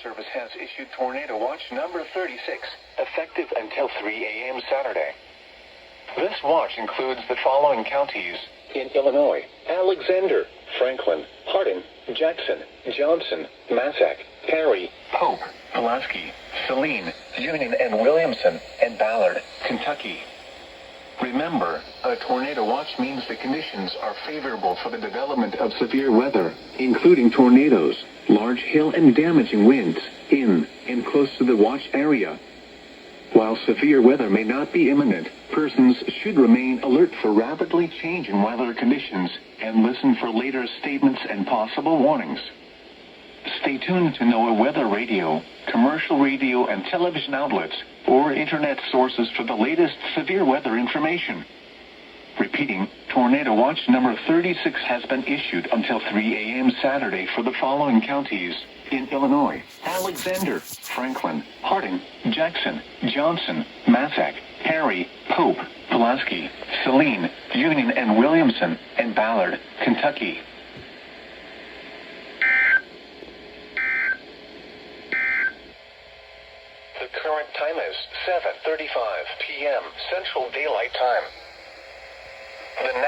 Service has issued Tornado Watch number 36, effective until 3 a.m. Saturday. This watch includes the following counties in Illinois: Alexander, Franklin, Hardin, Jackson, Johnson, Massac, Perry, Pope, Pulaski, Saline, Union and Williamson, and Ballard, Kentucky. Remember, a tornado watch means the conditions are favorable for the development of severe weather, including tornadoes, large hail and damaging winds, in and close to the watch area. While severe weather may not be imminent, persons should remain alert for rapidly changing weather conditions and listen for later statements and possible warnings. Stay tuned to NOAA weather radio, commercial radio and television outlets, or internet sources for the latest severe weather information. Repeating, Tornado Watch number 36 has been issued until 3 a.m. Saturday for the following counties in Illinois: Alexander, Franklin, Hardin, Jackson, Johnson, Massac, Perry, Pope, Pulaski, Saline, Union and Williamson, and Ballard, Kentucky. The current time is 7:35 p.m. Central Daylight Time. The